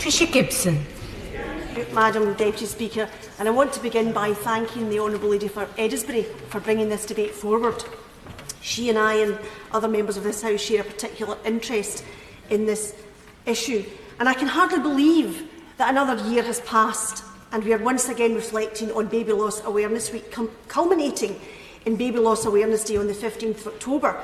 Patricia Gibson. Madam Deputy Speaker, and I want to begin by thanking the Honourable Lady for Edisbury for bringing this debate forward. She and I and other members of this House share a particular interest in this issue, and I can hardly believe that another year has passed and we are once again reflecting on Baby Loss Awareness Week, culminating in Baby Loss Awareness Day on the 15th of October.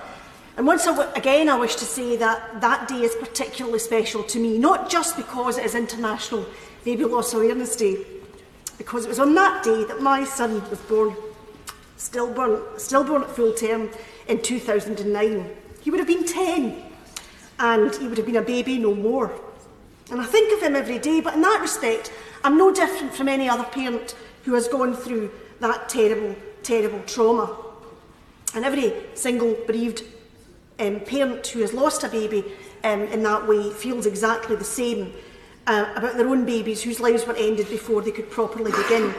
And once again I wish to say that that day is particularly special to me, not just because it is International Baby Loss Awareness Day, because it was on that day that my son was born, stillborn at full term in 2009. He would have been 10 and he would have been a baby no more. And I think of him every day, but in that respect I'm no different from any other parent who has gone through that terrible, terrible trauma. And every single bereaved parent who has lost a baby in that way feels exactly the same about their own babies whose lives were ended before they could properly begin.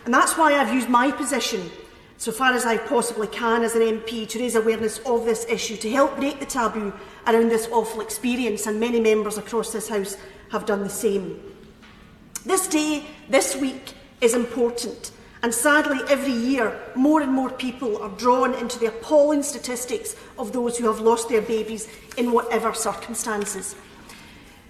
And that's why I've used my position, so far as I possibly can as an MP, to raise awareness of this issue, to help break the taboo around this awful experience, and many members across this House have done the same. This day, this week, is important, and sadly every year more and more people are drawn into the appalling statistics of those who have lost their babies in whatever circumstances.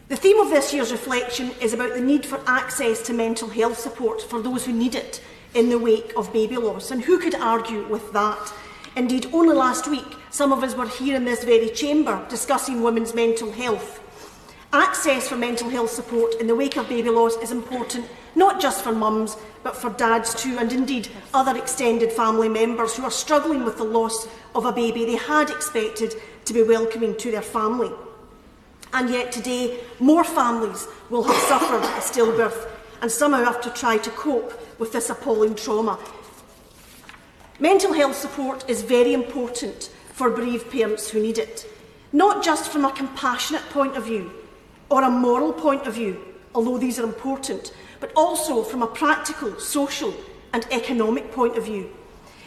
The theme of this year's reflection is about the need for access to mental health support for those who need it in the wake of baby loss, and who could argue with that? Indeed, only last week some of us were here in this very chamber discussing women's mental health. Access for mental health support in the wake of baby loss is important, not just for mums, but for dads too, and indeed other extended family members who are struggling with the loss of a baby they had expected to be welcoming to their family. And yet today, more families will have suffered a stillbirth and somehow have to try to cope with this appalling trauma. Mental health support is very important for bereaved parents who need it, not just from a compassionate point of view or a moral point of view, although these are important, but also from a practical, social and economic point of view.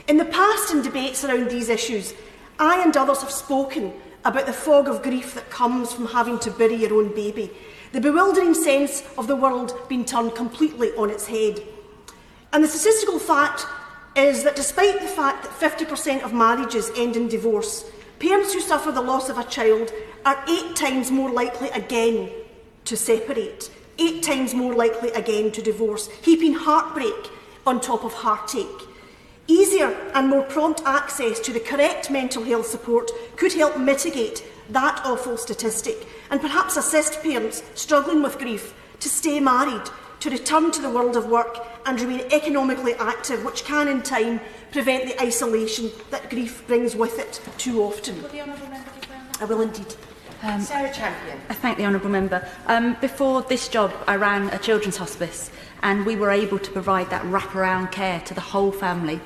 In the past, in debates around these issues, I and others have spoken about the fog of grief that comes from having to bury your own baby, the bewildering sense of the world being turned completely on its head. And the statistical fact is that despite the fact that 50% of marriages end in divorce, parents who suffer the loss of a child are 8 times more likely again to separate, 8 times more likely again to divorce, heaping heartbreak on top of heartache. Easier and more prompt access to the correct mental health support could help mitigate that awful statistic and perhaps assist parents struggling with grief to stay married, to return to the world of work and remain economically active, which can in time prevent the isolation that grief brings with it too often. Will the Honourable Member declare that? I will indeed. Sarah Champion. I thank the Honourable Member. Before this job, I ran a children's hospice, and we were able to provide that wraparound care to the whole family.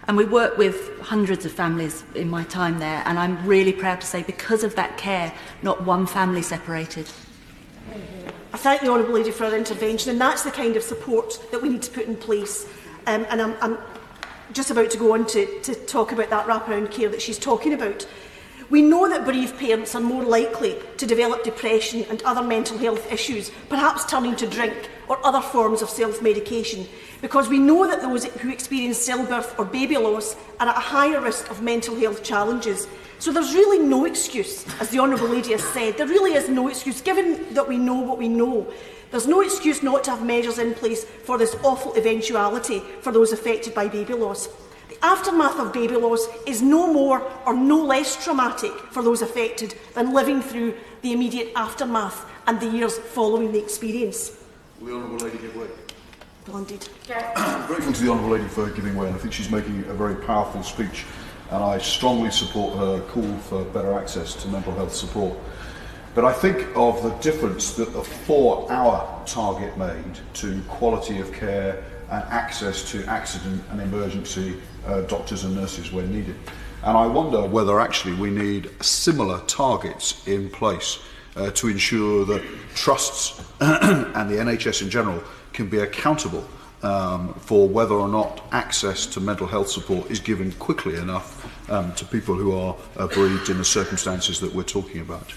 And we worked with hundreds of families in my time there, and I'm really proud to say because of that care, not one family separated. I thank the Honourable Lady for her intervention, and that's the kind of support that we need to put in place. And I'm just about to go on to talk about that wraparound care that she's talking about. We know that bereaved parents are more likely to develop depression and other mental health issues, perhaps turning to drink or other forms of self-medication, because we know that those who experience stillbirth or baby loss are at a higher risk of mental health challenges. So there's really no excuse, as the Honourable Lady has said, there really is no excuse, given that we know what we know. There's no excuse not to have measures in place for this awful eventuality for those affected by baby loss. The aftermath of baby loss is no more or no less traumatic for those affected than living through the immediate aftermath and the years following the experience. Will the Honourable Lady give way? Well, indeed. I'm grateful to the Honourable Lady for giving way, and I think she's making a very powerful speech, and I strongly support her call for better access to mental health support. But I think of the difference that the 4-hour target made to quality of care and access to accident and emergency doctors and nurses where needed. And I wonder whether actually we need similar targets in place to ensure that trusts and the NHS in general can be accountable for whether or not access to mental health support is given quickly enough to people who are bereaved in the circumstances that we're talking about.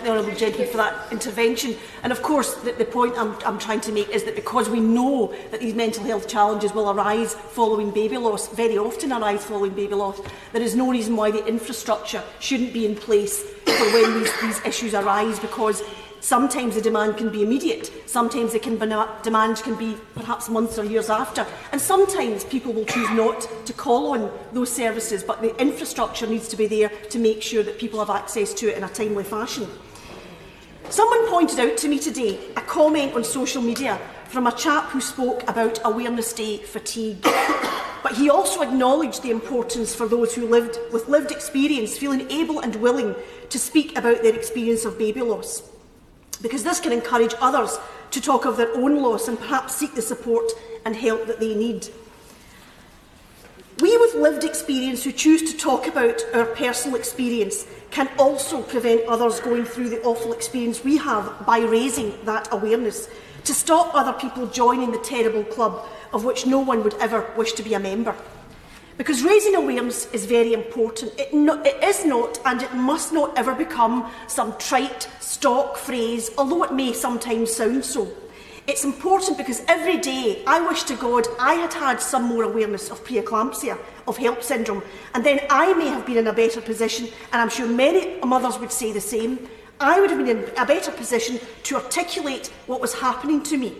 the Honourable Gentleman for that intervention. And of course, the point I'm trying to make is that because we know that these mental health challenges will arise following baby loss, very often arise following baby loss, there is no reason why the infrastructure shouldn't be in place for when these issues arise, because sometimes the demand can be immediate, sometimes the demand can be perhaps months or years after, and sometimes people will choose not to call on those services, but the infrastructure needs to be there to make sure that people have access to it in a timely fashion. Someone pointed out to me today a comment on social media from a chap who spoke about Awareness Day fatigue. But he also acknowledged the importance for those who with lived experience feeling able and willing to speak about their experience of baby loss, because this can encourage others to talk of their own loss and perhaps seek the support and help that they need. We with lived experience who choose to talk about our personal experience can also prevent others going through the awful experience we have by raising that awareness, to stop other people joining the terrible club of which no one would ever wish to be a member. Because raising awareness is very important. It is not and it must not ever become some trite, stock phrase, although it may sometimes sound so. It's important because every day I wish to God I had had some more awareness of preeclampsia, of HELLP syndrome, and then I may have been in a better position, and I'm sure many mothers would say the same. I would have been in a better position to articulate what was happening to me,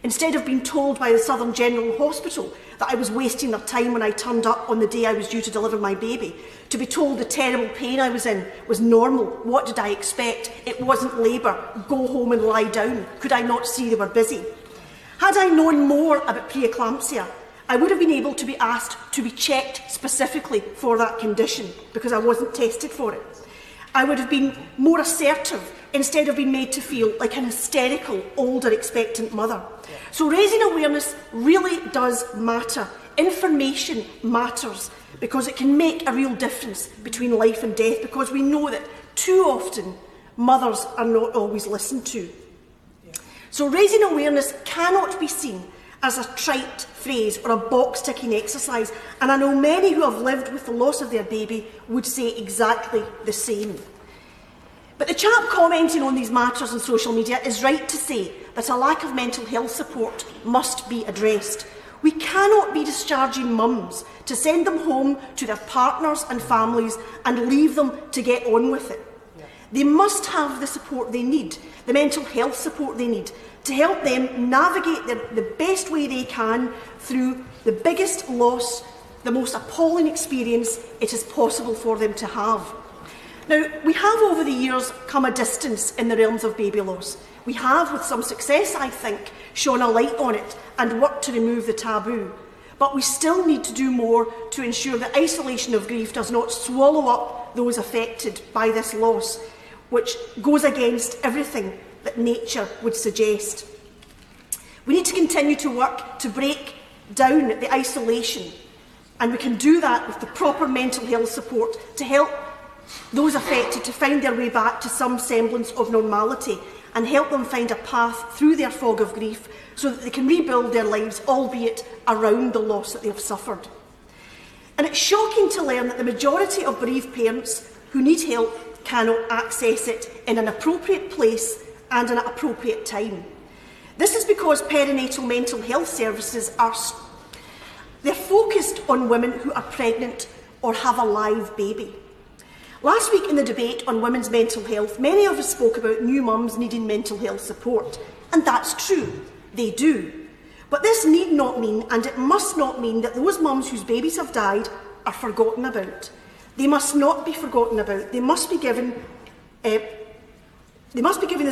instead of being told by the Southern General Hospital that I was wasting their time when I turned up on the day I was due to deliver my baby, to be told the terrible pain I was in was normal. What did I expect? It wasn't labour. Go home and lie down. Could I not see they were busy? Had I known more about preeclampsia, I would have been able to be asked to be checked specifically for that condition, because I wasn't tested for it. I would have been more assertive instead of being made to feel like an hysterical, older, expectant mother. So raising awareness really does matter. Information matters because it can make a real difference between life and death, because we know that too often mothers are not always listened to. So raising awareness cannot be seen as a trite phrase or a box-ticking exercise, and I know many who have lived with the loss of their baby would say exactly the same. But the chap commenting on these matters on social media is right to say that a lack of mental health support must be addressed. We cannot be discharging mums to send them home to their partners and families and leave them to get on with it. They must have the support they need, the mental health support they need, to help them navigate the best way they can through the biggest loss, the most appalling experience it is possible for them to have. Now, we have over the years come a distance in the realms of baby loss. We have, with some success I think, shone a light on it and worked to remove the taboo. But we still need to do more to ensure that isolation of grief does not swallow up those affected by this loss, which goes against everything that nature would suggest. We need to continue to work to break down the isolation, and we can do that with the proper mental health support to help those affected to find their way back to some semblance of normality and help them find a path through their fog of grief so that they can rebuild their lives, albeit around the loss that they have suffered. And it's shocking to learn that the majority of bereaved parents who need help cannot access it in an appropriate place and in an appropriate time. This is because perinatal mental health services they're focused on women who are pregnant or have a live baby. Last week in the debate on women's mental health, many of us spoke about new mums needing mental health support, and that's true, they do. But this need not mean, and it must not mean, that those mums whose babies have died are forgotten about. They must not be forgotten about. They must be given the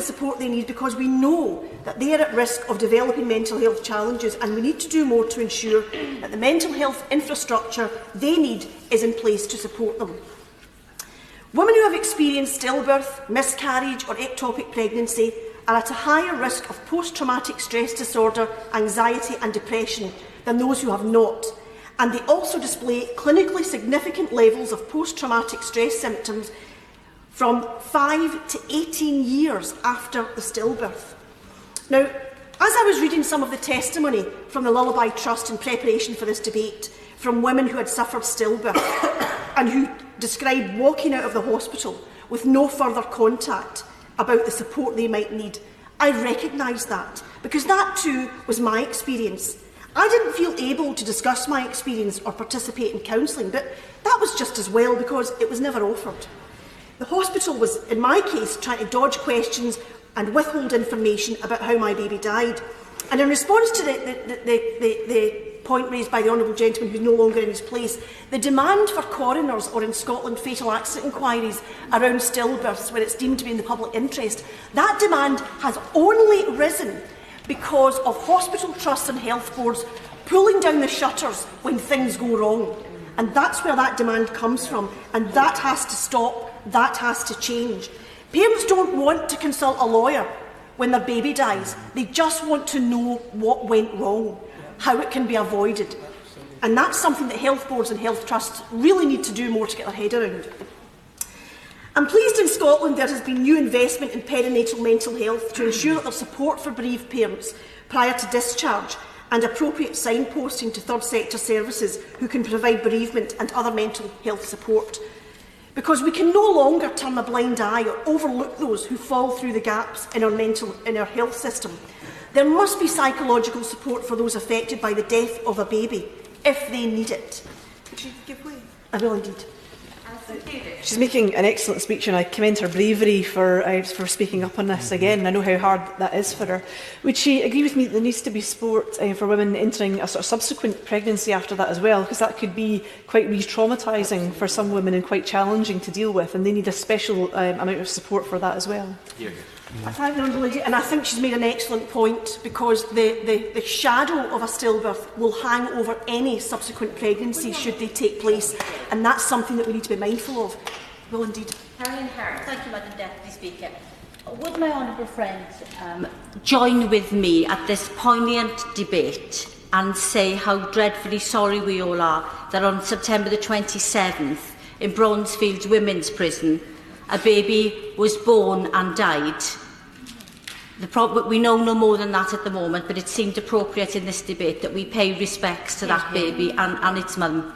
support they need, because we know that they are at risk of developing mental health challenges, and we need to do more to ensure that the mental health infrastructure they need is in place to support them. Women who have experienced stillbirth, miscarriage or ectopic pregnancy are at a higher risk of post-traumatic stress disorder, anxiety and depression than those who have not, and they also display clinically significant levels of post-traumatic stress symptoms from 5 to 18 years after the stillbirth. Now, as I was reading some of the testimony from the Lullaby Trust in preparation for this debate, from women who had suffered stillbirth and who described walking out of the hospital with no further contact about the support they might need. I recognise that, because that too was my experience. I didn't feel able to discuss my experience or participate in counselling, but that was just as well because it was never offered. The hospital was, in my case, trying to dodge questions and withhold information about how my baby died. And in response to the point raised by the honourable gentleman who is no longer in his place, the demand for coroners or in Scotland fatal accident inquiries around stillbirths when it's deemed to be in the public interest, that demand has only risen because of hospital trusts and health boards pulling down the shutters when things go wrong. And that's where that demand comes from, and that has to stop, that has to change. Parents don't want to consult a lawyer when their baby dies. They just want to know what went wrong, how it can be avoided. And that's something that health boards and health trusts really need to do more to get their head around. I'm pleased in Scotland there has been new investment in perinatal mental health to ensure that there's support for bereaved parents prior to discharge and appropriate signposting to third sector services who can provide bereavement and other mental health support. Because we can no longer turn a blind eye or overlook those who fall through the gaps in our health system. There must be psychological support for those affected by the death of a baby, if they need it. Could you give way? I will indeed. She's making an excellent speech, and I commend her bravery for speaking up on this again. I know how hard that is for her. Would she agree with me that there needs to be support for women entering a sort of subsequent pregnancy after that as well? Because that could be quite re-traumatising for some women and quite challenging to deal with, and they need a special amount of support for that as well. Yeah. I thank the Honourable Lady, and I think she's made an excellent point, because the shadow of a stillbirth will hang over any subsequent pregnancy should they take place, and that's something that we need to be mindful of. Will indeed. Caroline Harris. Thank you, Madam Deputy Speaker. Would my honourable friend join with me at this poignant debate and say how dreadfully sorry we all are that on September the 27th in Bronzefields Women's Prison a baby was born and died. We know no more than that at the moment, but it seemed appropriate in this debate that we pay respects to that baby and its mum.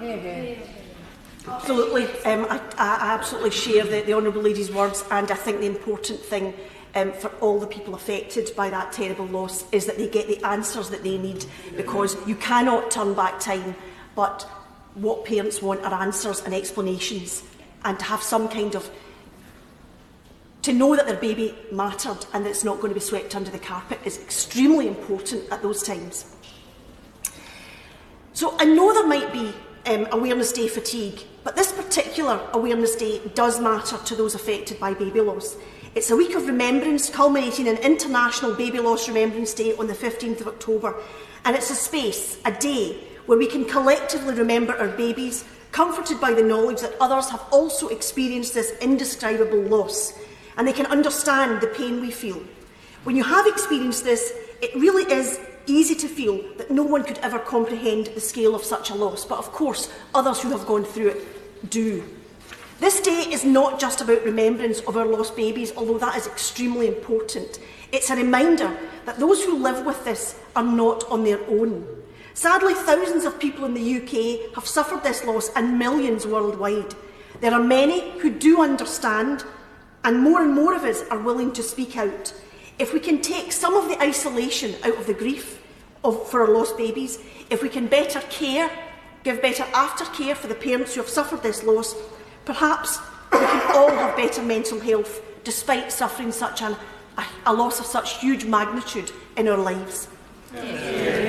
Absolutely. I absolutely share the Honourable Lady's words, and I think the important thing for all the people affected by that terrible loss is that they get the answers that they need, because you cannot turn back time, but what parents want are answers and explanations, and to have some kind of to know that their baby mattered and that it's not going to be swept under the carpet is extremely important at those times. So I know there might be Awareness Day fatigue, but this particular Awareness Day does matter to those affected by baby loss. It's a week of remembrance culminating in International Baby Loss Remembrance Day on the 15th of October, and it's a space, a day, where we can collectively remember our babies, comforted by the knowledge that others have also experienced this indescribable loss, and they can understand the pain we feel. When you have experienced this, it really is easy to feel that no one could ever comprehend the scale of such a loss, but of course others who have gone through it do. This day is not just about remembrance of our lost babies, although that is extremely important. It's a reminder that those who live with this are not on their own. Sadly, thousands of people in the UK have suffered this loss, and millions worldwide. There are many who do understand, and more of us are willing to speak out. If we can take some of the isolation out of the grief for our lost babies, if we can better care, give better aftercare for the parents who have suffered this loss, perhaps we can all have better mental health despite suffering such a loss of such huge magnitude in our lives. Yeah.